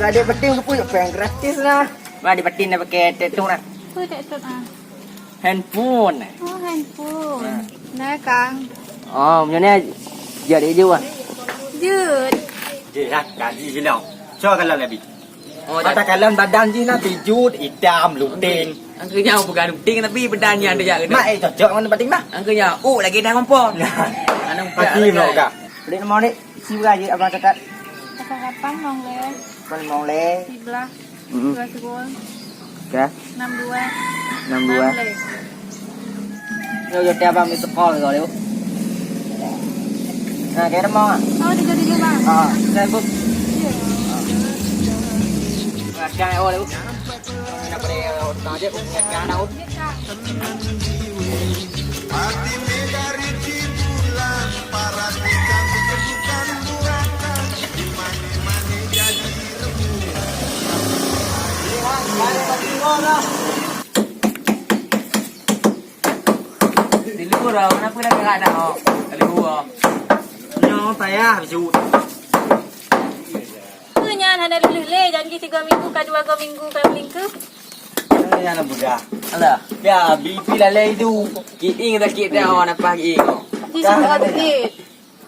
adik peting tu pun yang gratis lah. Wah, di peting dah pakai tu nak. Apa tak tahu ah? Handphone. Oh, handphone. Nah, Kang. Oh, macam ni jadi je wah. Jut. Je lah, gaji je lah. Coba kalau lebih. Oh, kata kalian badan je nak pijut, hitam, luting. Angkanya bukan luting tapi badannya ada jak Mak cocok mana peting mak? Angkanya lagi dah kompor. Anang Pagi mau kak. Beli nomor ni, siapa aja abang catat. 08 nong le. Pan mau le. 11 20 Ke? 62 62. Yo tiap abang mesti call rồi liu. Nah, cái đó mong à? Oh, 33 bang. Saya bu. Ngatkan oh liu. Nak beri utang je, ngatkan dah. Hati megari bulan para ikan bukan burakan dimani-mani jadi Di luar dah, kenapa dah gerak dah? Di luar. Nyo payah bijut. Punya ada lulus le, janji 3 minggu ke 2 minggu ke lingku. Yang nak budak. Alah. Ya, BP lah leh tu. Kiing dah kit dah orang nampak kiing. Di sana ada duit.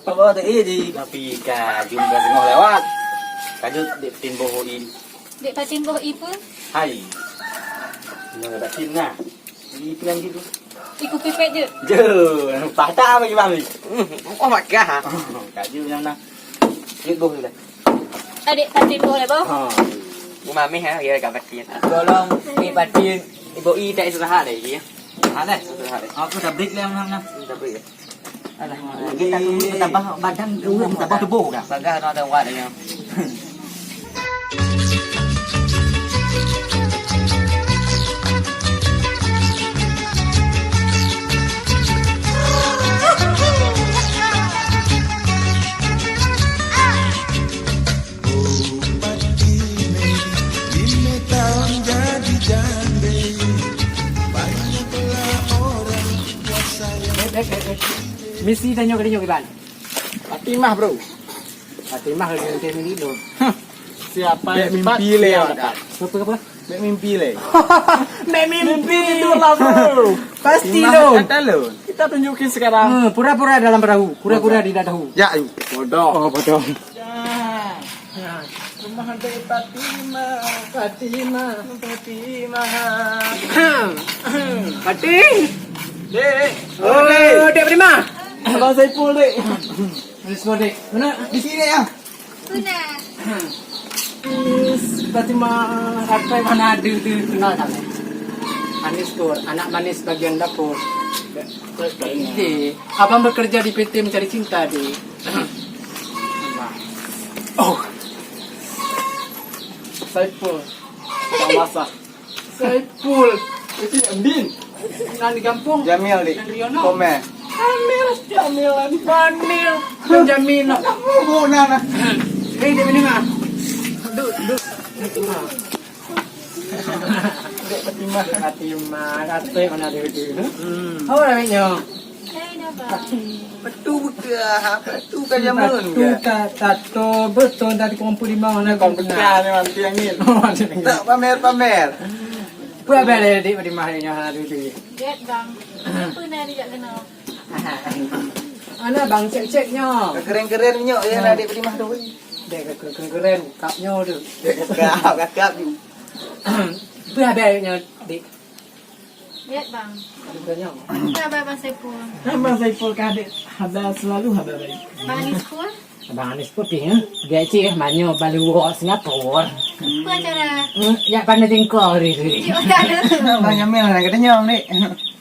Apa tu je? Tapi kaju dah tengah lewat. Kaju dek timbo in. Dek patin boh ipu. Hai. Nyo dah tim nah. BP lagi tu. Iku pipet je. Je, patah bagi bang ni. Oh makah. Kaju yang nak. Ikut boh tu dah. Adik patin boh le boh. Ha. Bu mami ha, dia kat batin. Tolong ni batin ibu i tak istirahat dah dia. Ada. Istirahat dah. Aku dah break lah nak. Tak boleh. Alah, kita tambah badan dulu, tambah tubuh dah. Bagah nak ada wat dia. Mesti tanya ke dia Iban. Fatimah bro. Fatimah lagi nanti ni dulu. Siapa yang mimpi le? Apa? Mek mimpi le. Mek mimpi itu lah bro. Pasti lo. Kata lo. Kita tunjukin sekarang. Pura-pura dalam perahu, pura-pura di dahu. Ya, bodoh. Oh, bodoh. Rumah ada Fatimah. Fatim. Dek. Oh, Dek Prima. Abang Saiful dek. Let's go Dek. Mana? Di sini ya. Puna. Fatima apa mana ada kenal tak? Anis Tur, anak manis bagian dapur. Abang bekerja di PT Mencari Cinta di. Oh. Saiful. Tak masak. Saiful. Itu Andin. Yang di kampung. Jamil dek. Komen. Jamilan Panil. Jamil. Oh, nana. Hei, dia minum ah. Duk. Dek Fatimah, kata mana dia itu? Apa namanya? Hey, dapat. Betul ke? Betul ke Jamil? Tato betul dari kumpul di mana kau Bukan memang tiang ni. Tak pamer. Apa bela di Fatimah ni yang ada itu? Lihat bang. Puna dia kenal. Ana bang cek-ceknya. Keren-keren nyok yang ada di Fatimah tu. Dek keren kapnya tu. Kakak tu. Apa belanya di Lihat bang. belanya? Apa abang Saiful? Abang Saiful kadek ada selalu ada baik. Bang di sekolah? Abang Anis putih ya. Dia cik banyak balu Singapura. Apa acara? Ya pandai jengkol ni. Oh, tak ada. Bang Jamil nak kata nyong ni.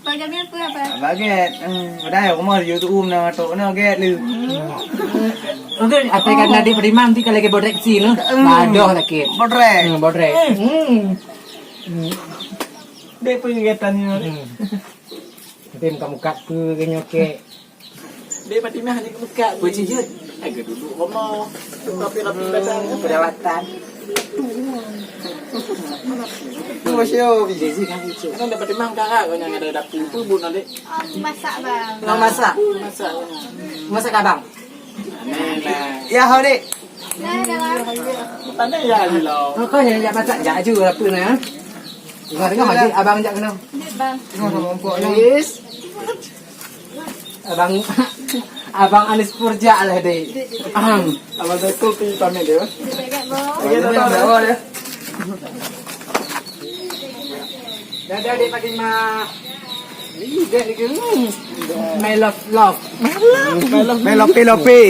Bang Jamil apa? Baget. Dah aku mau YouTube na tok na get lu. Okey, apa kan di Prima nanti kalau ke bodrek si no. Badoh lagi. Bodrek. Bodrek. Dek pun kegiatannya. Tim kamu kat ke kenyoke. Dek Fatimah ni buka. Puji je. Agak duduk rumah. Rapi-rapi badan perawatan. Tu masih Jadi kan itu. kan dapat Fatimah kakak kau yang ada dapur tu bun adik. Masak bang. Nak masak? Masak. Masak abang. Ya hau dek. Tanya ya lo. Kau yang jak masak jak je apa nak? Tengok lagi abang jak kena. Bang. Tengok rompok yes. Abang Anis Purja lah dek. Abang saya kopi pamit dia. Dekat bawah. Kita tahu dia. Dah dek Fatimah. Ini dek ke? My love. Melope.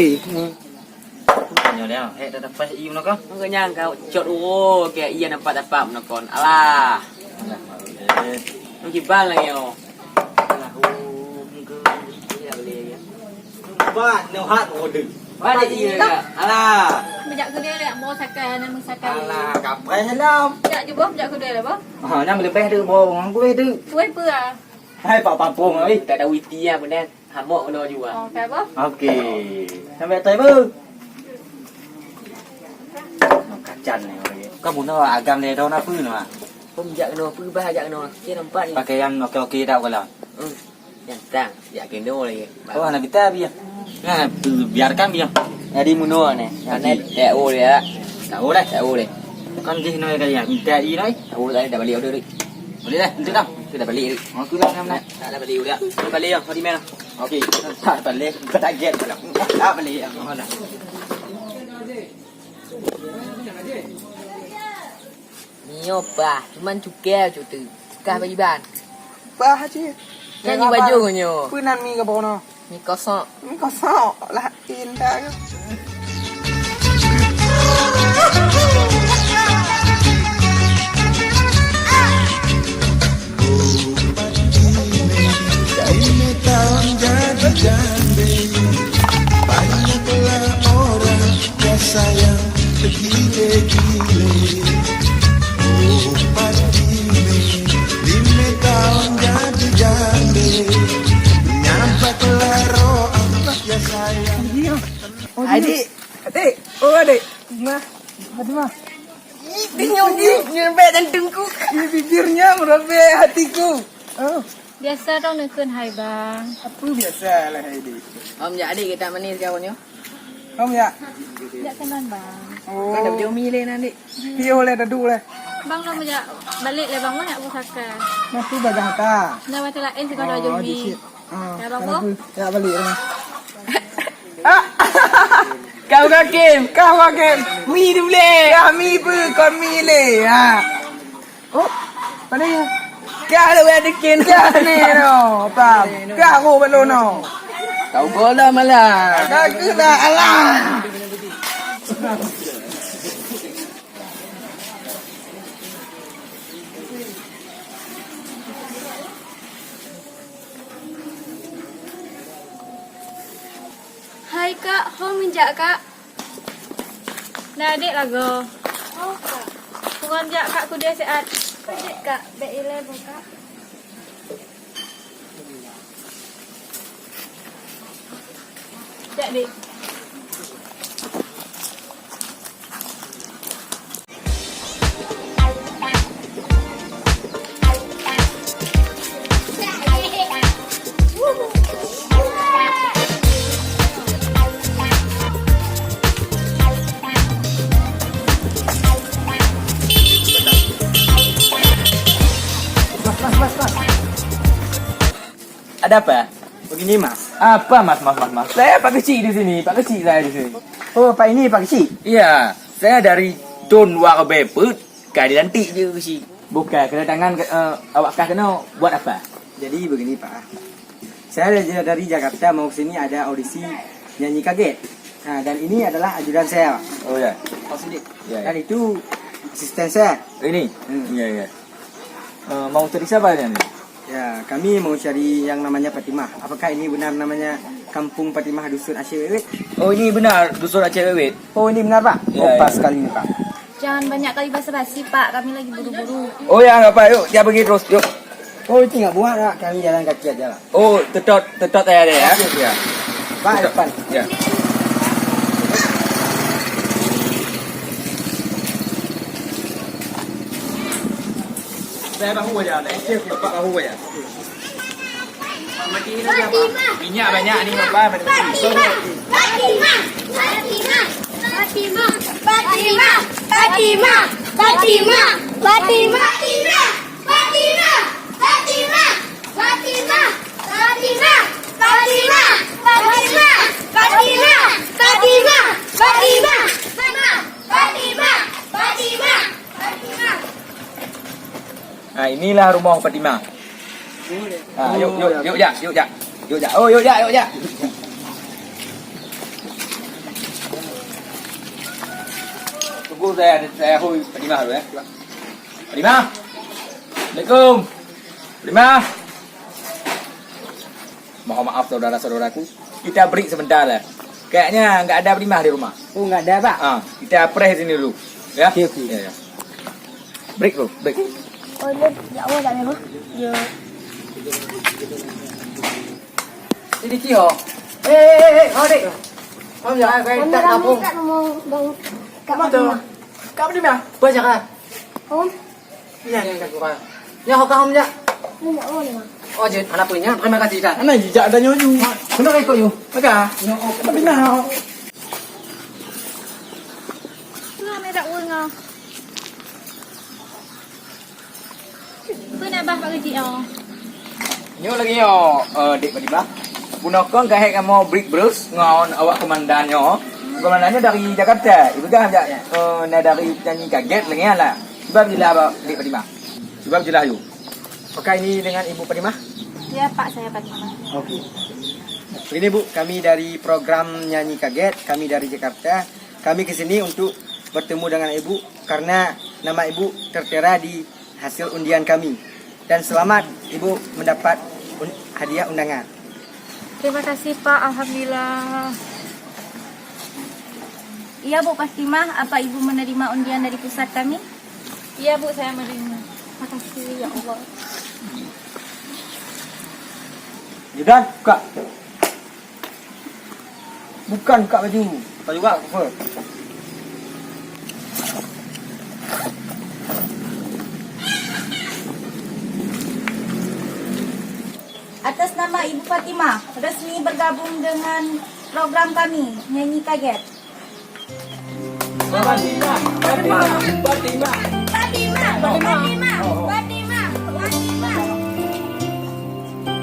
Nyo dia, dah dapat iu nak kau. Kau nyangka cot kayak iya nampak menakon. Alah. Mungkin bal lagi yo. Ba, neu hat order. Ada iya ke? Alah. Bejak kedai lah. Mau sakai, nak sakai. Alah, kapai salam. Bejak je bang, bejak kedai lah bang. Ha, nak lebih tu bawang gue tu. Tuai apa ah? Hai Pak Pampung ai. Tak ada witi ya benda. Hamok kena juga. Oh, kayak apa? Okey. Sampai tai bu. Kacan ni orang. Kamu nak agam ni dah nak apa nak? Kau jak kena apa bah jak kena. Kita nampak ni. Pakaian okey-okey dah kalau. Yang tang, jak kena lagi. Oh, nak kita biar. Nah, biarkan biar. Jadi mundur ni. Yang tak boleh ya. Tak boleh. Tak boleh. Kan dia nak kaya minta i noi. Tak boleh dah balik order ni. Boleh dah, untuk dah. Kita dah balik ni. Aku dah nak nak. Tak dah balik order. Kita balik yo, di mana? Okey, tak balik. Tak get kalau. Tak balik. Mana? Ni apa? Cuman cukai tu tu. Kah bagi ban. Bah je. Nyanyi baju nyo. Punan mi ke bono? Ni kosong. Mi kosong lah indah ke. Ini tahun jadi jande. Banyaklah orang yang sayang gile-gile. Oh Patime, ini tahun jadi jande. Nyampaklah roh anak yang sayang. Adik. Oh adik. Fatimah. Tengok ni, nyampe dan tengkuk. Bibirnya merobek hatiku. Oh. Biasa dong nekun hai bang. Apa biasa lah Heidi. Om jak adik kita manis kawan yo. Không ya? Jak kenan bang. Oh. Kan dah jomi le nanti. Pio le dadu le. Bang lo bejak balik le bang nak aku sakai. Nanti bagang ta. Nak macam lain sih kalau jomi. Ya bang lo. Ya balik ni. Kau kakim. Mi dulu le. Ya mi pu kon mi le. Ha. Oh. Mana ya? Kau lu ada kin kau ni no. Apa? Kau belum no. Kau bola malah. Aku dah alah. Hai kak, kau minjak kak. Nah adik lagu. Oh kak. Kurang jak kak kuda sehat. Adik kak, baik ile buka. Jak dik. Ada apa? Begini mas. Apa mas? Saya Pak Kecil di sini. Pak Kecil saya di sini. Oh, Pak ini Pak Kecil. Iya, saya dari Don Wakabeput. Keadilan nanti je Kecil. Bukan kedatangan awak kena buat apa? Jadi begini Pak. Saya dari Jakarta mau sini ada audisi nyanyi kaget. Nah, dan ini adalah ajudan saya. Oh ya. Oh sini. Ya, Dan itu asisten saya. Ini. Hmm. Iya. Mau cari siapa ni? Ya, kami mau cari yang namanya Fatimah. Apakah ini benar namanya Kampung Fatimah Dusun Aceh Wewet? Oh ini benar Dusun Aceh Wewet. Oh, ini benar Pak? Ya, Oh, pas ya. sekali ini Pak. Jangan banyak kali basa-basi pak, kami lagi buru-buru. Oh ya, enggak apa. Yuk, dia pergi terus. Yuk. Oh, itu nggak buat Pak. Kami jalan kaki aja lah. Oh, tetot saya ada ya. Ya. Pak, depan. Ya. Saya bahu aja. Pak bahu aja. Minyak banyak ni Bapak. Fatimah. Fatima, Fatima, Fatima, Fatima, Fatima, Fatima, Fatima, Fatima, Fatima, Fatima, Fatima, Fatima, Fatima, Fatima, Fatima, Fatima, Fatima. Inilah rumah Fatimah. Yuk ya. Oh, yuk ya. Tunggu saya hui Fatimah dulu ya. Fatimah. Assalamualaikum. Fatimah. Mohon maaf saudara-saudaraku. Kita break sebentar lah. Kayaknya nggak ada Fatimah di rumah. Oh, enggak ada, Pak. Kita press sini dulu. Ya. Okey. Ya. Break dulu, break. Oh, dia awal dah memang. Ya. Ini kio. Adik. Kamu jangan kayak tak kampung. Kat rumah bang. Kat Kamu tu. rumah. Kamu di mana? Banyak kan? Om, Ya, yang kat kurang. Ya, kamu ya. ni nak awal memang. Oh, jen, anak punya. Terima kasih kan. Anak jejak ada nyonya. Kenapa ikut you? Maka, tapi nah. Ngah merah ngah. Apa nak bah pak kecil oh. Nyo lagi yo, Dik Fatimah. Punakon kahek kamu break bros ngon awak komandannya. Komandannya dari Jakarta. Ibu kan dari nyanyi kaget lagi lah. Sebab jelah apa Dik Fatimah. Sebab jelah you. Apakah ini dengan Ibu Fatimah? Ya pak saya Fatimah. Okey. Begini Bu, kami dari program Nyanyi Kaget, kami dari Jakarta. Kami ke sini untuk bertemu dengan Ibu karena nama Ibu tertera di hasil undian kami. Dan selamat Ibu mendapat hadiah undangan. Terima kasih Pak, alhamdulillah. Iya Bu Fatimah, apa Ibu menerima undian dari pusat kami? Iya Bu, saya menerima. Terima kasih ya Allah. Yudan, buka. Bukan buka baju. Buka juga, apa? Atas nama Ibu Fatimah, resmi bergabung dengan program kami, Nyanyi Kaget. Fatimah, Fatimah, Fatimah. Fatimah, Fatimah, Fatimah, Fatimah.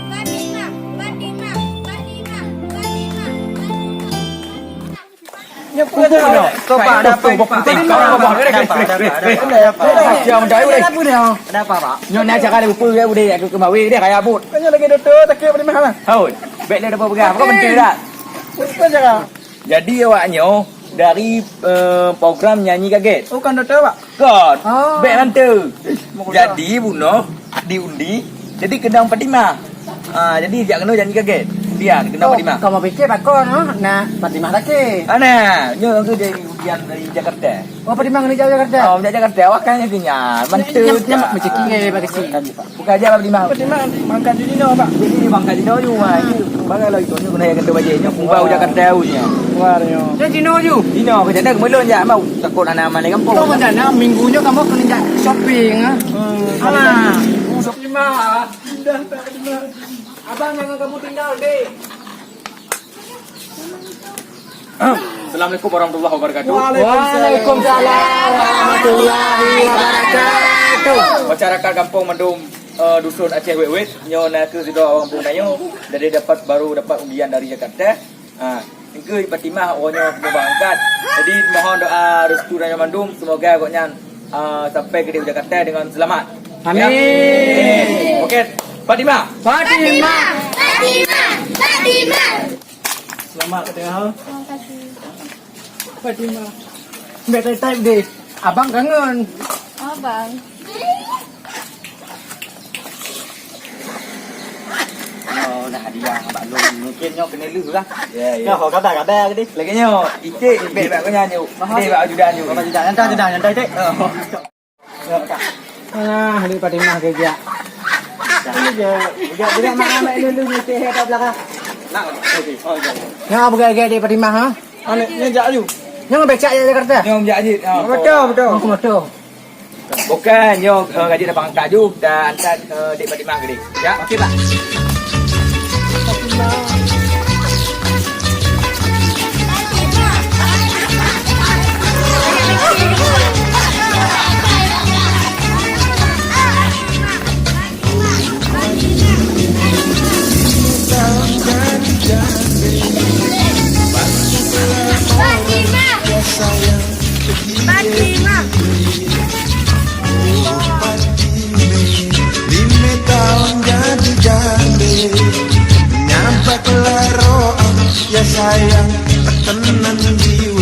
Fatimah, Fatimah, Fatimah, Fatimah. Ya, bukan tu. Coba ada apa? Kau Ada apa, Pak? Nyo nak cakap ada apa dia boleh aku kemawi dia kayak abut. Kayaknya lagi doktor tak kira Fatimah lah. Haun. Baik dia dapat pegang. Kau menteri tak? Apa cakap? Jadi awaknya dari program Nyanyi Kaget. Oh, kan doktor, Pak. Kan. Oh. Baik mantu. Jadi bunuh diundi. Jadi kendang Fatimah. Jadi dia kena Nyanyi Kaget. Dia kendang Fatimah. Kamu fikir bakon, nah Fatimah lagi. Ana, nyo tu dari ujian dari Jakarta. Oh, Fatimah ni jauh Jakarta. Oh, dari Jakarta awak kan kenya. Mantu. Nyam macam kini bagi si. Bukan aja Fatimah. Fatimah mangkat di sini, Pak. Jadi di Bangka Dino you mah. Bagai lo itu nyo kena yang kena bajunya. Kumbau Jakarta punya. Warnya. Dia Dino you. Dino ke sana kemelon je mau takut anak mana kampung. Kau macam mana minggunya kamu kena shopping ah. Alah. Fatimah. Dah Fatimah. Abang jangan kamu tinggal deh. Assalamualaikum warahmatullahi wabarakatuh. Waalaikumsalam warahmatullahi wabarakatuh. Masyarakat kampung Mendung dusun Aceh Wewet nyo nak ke sido orang kampung nayo dari baru dapat undian dari Jakarta. Engke Fatimah orangnya berangkat. Jadi mohon doa restu dari Mendung semoga agaknya sampai ke Jakarta dengan selamat. Amin. Okey, Fatimah. Fatimah. Fatimah, Fatimah. Selamat Fatimah. Terima kasih. Fatimah. Better type deh. Abang kangen. Oh, bang. Oh, dah hadiah abang lu mungkin nyo kena lu lah. Ya, ya. Kau kata ke deh. Lagi nyo, itik bet bak kenya nyo. Deh bak ajudan nyo. Jangan deh. Hari Fatimah kerja. Ini je. Dia mana dulu ni teh kat belakang. Nak. Okey. Oh, ya. Yang apa gaya di Fatimah ha? Ni jak you. Yang becak je Jakarta. Nyo menjak ajit. Betul. Aku betul. Bukan, nyo gaji dah pangkat ju dah hantar Dik Fatimah ke dia. Ya, okey Pak. Fatimah. Tahun jadi jande. Ya sayang begini. Oh Fatime, 5 tahun jadi jande. Nyampe kelaro ya sayang tenan jiwa.